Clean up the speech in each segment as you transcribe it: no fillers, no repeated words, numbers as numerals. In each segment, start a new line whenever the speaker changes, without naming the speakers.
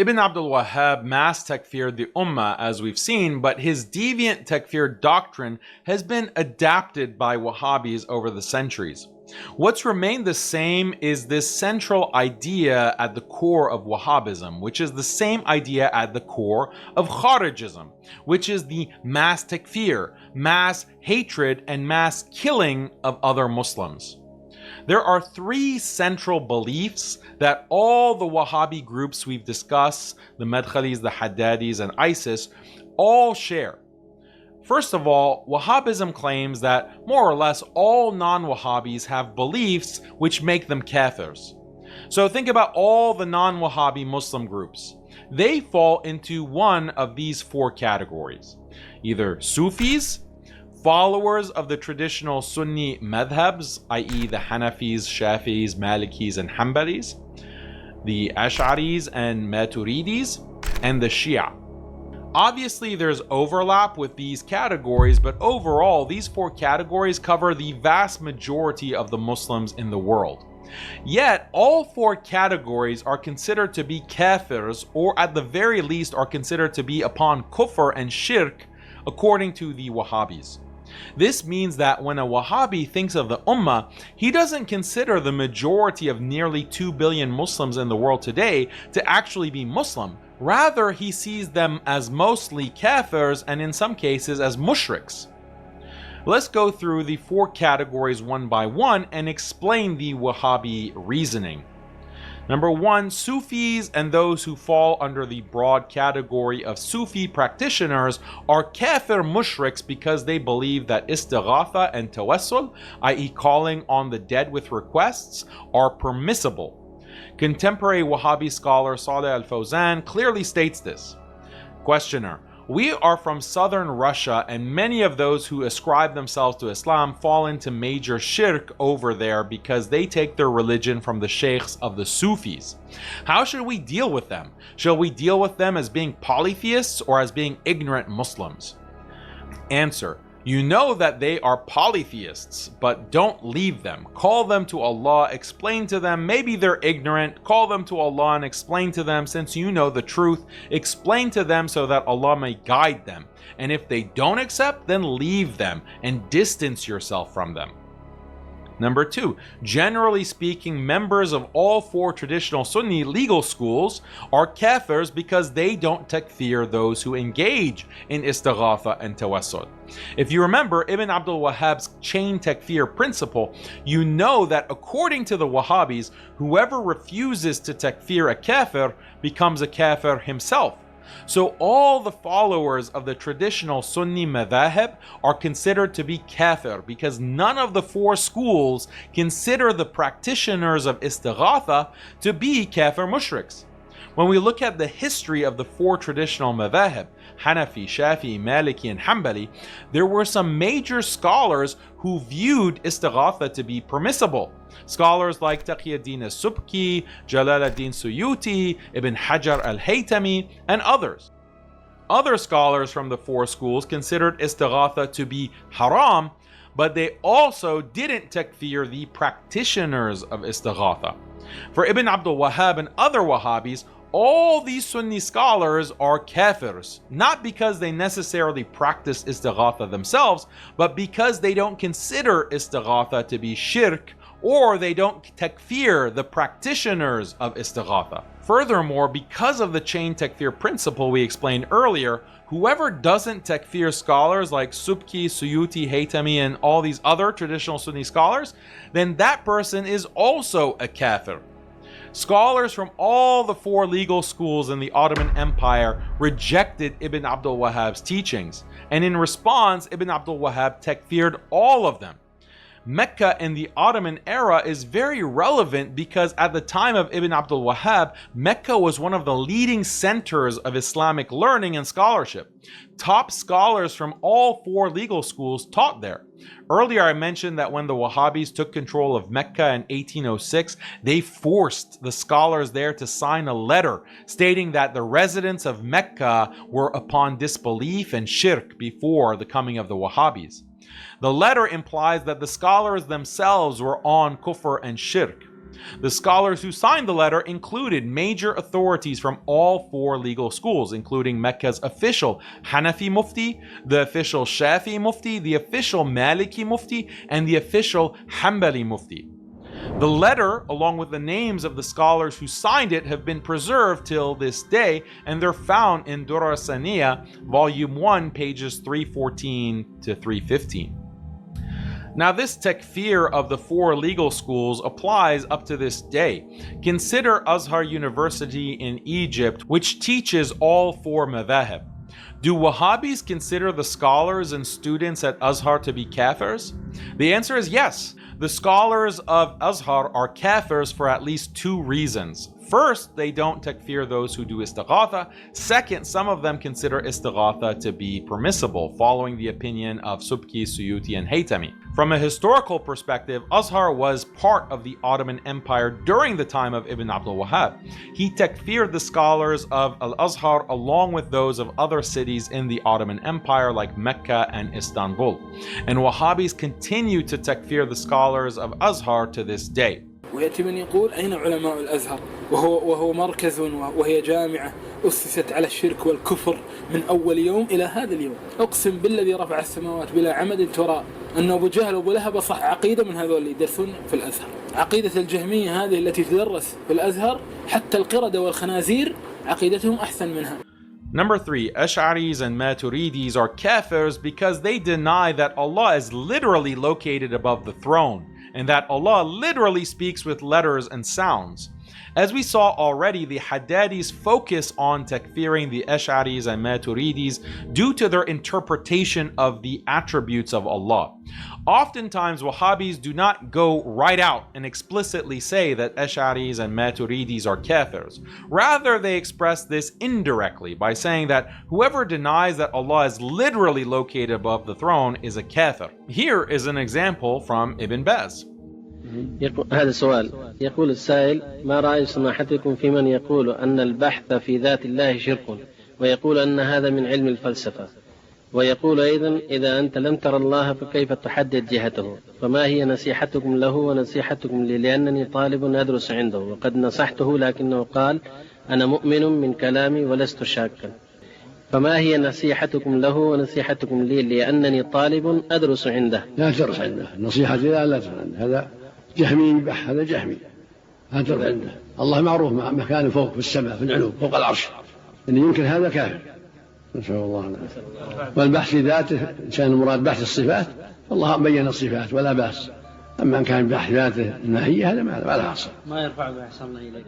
Ibn Abdul Wahhab mass takfired the Ummah, as we've seen, but his deviant takfir doctrine has been adapted by Wahhabis over the centuries. What's remained the same is this central idea at the core of Wahhabism, which is the same idea at the core of Kharijism, which is the mass takfir, mass hatred, and mass killing of other Muslims. There are three central beliefs that all the Wahhabi groups we've discussed, the Madkhalis, the Haddadis, and ISIS, all share. First of all, Wahhabism claims that more or less all non-Wahhabis have beliefs which make them kafirs. So think about all the non-Wahhabi Muslim groups. They fall into one of these four categories. Either Sufis, followers of the traditional Sunni madhabs, i.e. the Hanafis, Shafis, Malikis, and Hanbalis, the Ash'aris and Maturidis, and the Shia. Obviously, there's overlap with these categories, but overall, these four categories cover the vast majority of the Muslims in the world. Yet, all four categories are considered to be kafirs, or at the very least are considered to be upon kufr and shirk, according to the Wahhabis. This means that when a Wahhabi thinks of the Ummah, he doesn't consider the majority of nearly 2 billion Muslims in the world today to actually be Muslim. Rather, he sees them as mostly kafirs and in some cases as mushriks. Let's go through the four categories one by one and explain the Wahhabi reasoning. Number one, Sufis and those who fall under the broad category of Sufi practitioners are kafir mushriks because they believe that istighatha and tawassul, i.e. calling on the dead with requests, are permissible. Contemporary Wahhabi scholar Saleh al-Fawzan clearly states this. Questioner: we are from southern Russia, and many of those who ascribe themselves to Islam fall into major shirk over there because they take their religion from the sheikhs of the Sufis. How should we deal with them? Shall we deal with them as being polytheists or as being ignorant Muslims? Answer: you know that they are polytheists, but don't leave them. Call them to Allah, explain to them. Maybe they're ignorant. Call them to Allah and explain to them, since you know the truth. Explain to them so that Allah may guide them. And if they don't accept, then leave them and distance yourself from them. Number two, generally speaking, members of all four traditional Sunni legal schools are kafirs because they don't takfir those who engage in istighatha and tawassul. If you remember Ibn Abdul Wahhab's chain takfir principle, you know that according to the Wahhabis, whoever refuses to takfir a kafir becomes a kafir himself. So all the followers of the traditional Sunni madhahib are considered to be kafir because none of the four schools consider the practitioners of istighatha to be kafir mushriks. When we look at the history of the four traditional madhahib, Hanafi, Shafi, Maliki, and Hanbali, there were some major scholars who viewed istighatha to be permissible. Scholars like Taqiyuddin as-Subki, Jalaluddin Suyuti, Ibn Hajar al-Haytami, and others. Other scholars from the four schools considered istighatha to be haram, but they also didn't takfir the practitioners of istighatha. For Ibn Abdul Wahhab and other Wahhabis, all these Sunni scholars are kafirs, not because they necessarily practice istighatha themselves, but because they don't consider istighatha to be shirk, or they don't takfir the practitioners of istighatha. Furthermore, because of the chain takfir principle we explained earlier, whoever doesn't takfir scholars like Subki, Suyuti, Haytami, and all these other traditional Sunni scholars, then that person is also a kafir. Scholars from all the four legal schools in the Ottoman Empire rejected Ibn Abdul Wahhab's teachings, and in response, Ibn Abdul Wahhab takfired all of them. Mecca in the Ottoman era is very relevant because at the time of Ibn Abdul Wahhab, Mecca was one of the leading centers of Islamic learning and scholarship. Top scholars from all four legal schools taught there. Earlier I mentioned that when the Wahhabis took control of Mecca in 1806, they forced the scholars there to sign a letter stating that the residents of Mecca were upon disbelief and shirk before the coming of the Wahhabis. The letter implies that the scholars themselves were on kufr and shirk. The scholars who signed the letter included major authorities from all four legal schools, including Mecca's official Hanafi Mufti, the official Shafi Mufti, the official Maliki Mufti, and the official Hanbali Mufti. The letter, along with the names of the scholars who signed it, have been preserved till this day, and they're found in Durra Saniya, volume 1, pages 314 to 315. Now, this takfir of the four legal schools applies up to this day. Consider Azhar University in Egypt, which teaches all four madhahib. Do Wahhabis consider the scholars and students at Azhar to be kafirs? The answer is yes. The scholars of Azhar are kafirs for at least two reasons. First, they don't takfir those who do istighatha. Second, some of them consider istighatha to be permissible, following the opinion of Subki, Suyuti, and Haytami. From a historical perspective, Azhar was part of the Ottoman Empire during the time of Ibn Abdul Wahhab. He takfired the scholars of Al-Azhar along with those of other cities in the Ottoman Empire like Mecca and Istanbul. And Wahhabis continue to takfir the scholars of Azhar to this day.
ويأتي من يقول أين علماء الأزهر وهو مركز وهي جامعة أسست على الشرك والكفر من أول يوم إلى هذا اليوم. أقسم بالذي رفع السماوات بلا عمد ترى أن أبو جهل وأبو لهب صح عقيدة من هذول اللي يدرسون في الأزهر. عقيدة الجهمية هذه التي تدرس في الأزهر حتى القردة والخنازير عقيدتهم أحسن منها.
Number 3, Ash'aris and Maturidis are kafirs because they deny that Allah is literally located above the throne, and that Allah literally speaks with letters and sounds. As we saw already, the Haddadis focus on takfiring the Ash'aris and Maturidis due to their interpretation of the attributes of Allah. Oftentimes, Wahhabis do not go right out and explicitly say that Ash'aris and Maturidis are kafirs. Rather, they express this indirectly by saying that whoever denies that Allah is literally located above the throne is a kafir. Here is an example from Ibn Baz.
هذا سؤال. يقول السائل: ما رأي سماحتكم في من يقول أن البحث في ذات الله شرك، ويقول أن هذا من علم الفلسفة، ويقول أيضا: إذا أنت لم تر الله فكيف تحدد جهته؟ فما هي نصيحتكم له ونصيحتكم لي، لأنني طالب أدرس عنده وقد نصحته لكنه قال: أنا مؤمن من كلامي ولست شاكا. فما هي نصيحتكم له ونصيحتكم لي، لأنني طالب أدرس عنده؟
لا تدرس عنده، النصيحة لا تدرس عنده، هذا جهمي يبح، هذا جهمي، لا تدرس عنده. الله معروف مكانه فوق في السماء في العلو فوق العرش، إن يمكن هذا كافر، نسأل الله العافية. والبحث في ذاته إن كان المراد بحث الصفات فالله بين الصفات ولا بأس، أما إن كان بحث ذاته الماهية هذا ما لا حصل.
ما يرفع بأحسن الله إليه.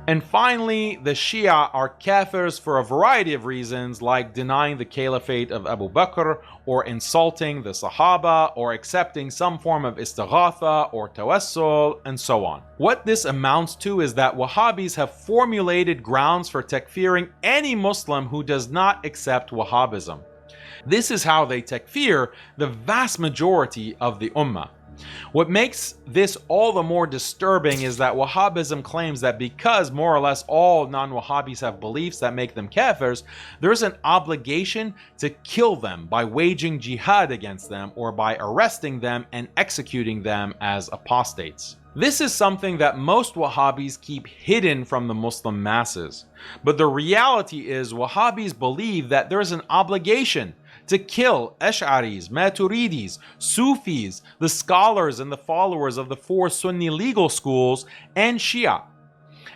And finally, the Shia are kafirs for a variety of reasons, like denying the caliphate of Abu Bakr, or insulting the Sahaba, or accepting some form of istighatha or tawassul, and so on. What this amounts to is that Wahhabis have formulated grounds for takfiring any Muslim who does not accept Wahhabism. This is how they takfir the vast majority of the Ummah. What makes this all the more disturbing is that Wahhabism claims that because more or less all non-Wahhabis have beliefs that make them kafirs, there's an obligation to kill them by waging jihad against them or by arresting them and executing them as apostates. This is something that most Wahhabis keep hidden from the Muslim masses. But the reality is Wahhabis believe that there is an obligation to kill Ash'aris, Maturidis, Sufis, the scholars and the followers of the four Sunni legal schools, and Shia.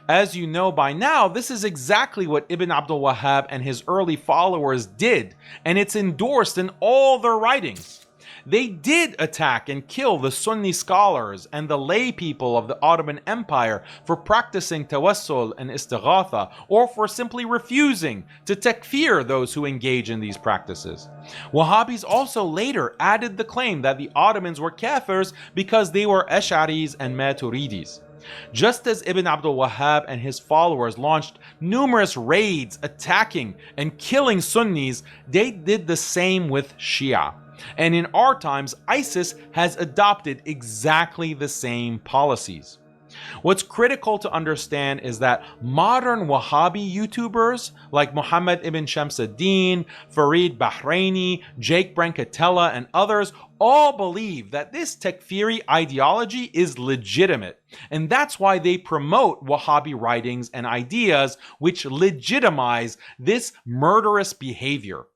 As you know by now, this is exactly what Ibn Abdul Wahhab and his early followers did, and it's endorsed in all their writings. They did attack and kill the Sunni scholars and the lay people of the Ottoman Empire for practicing tawassul and istighatha, or for simply refusing to takfir those who engage in these practices. Wahhabis also later added the claim that the Ottomans were kafirs because they were Ash'aris and Maturidis. Just as Ibn Abdul Wahhab and his followers launched numerous raids attacking and killing Sunnis, they did the same with Shia. And in our times, ISIS has adopted exactly the same policies. What's critical to understand is that modern Wahhabi YouTubers like Muhammad ibn Shamsuddin, Farid Bahraini, Jake Brancatella, and others all believe that this Takfiri ideology is legitimate, and that's why they promote Wahhabi writings and ideas which legitimize this murderous behavior.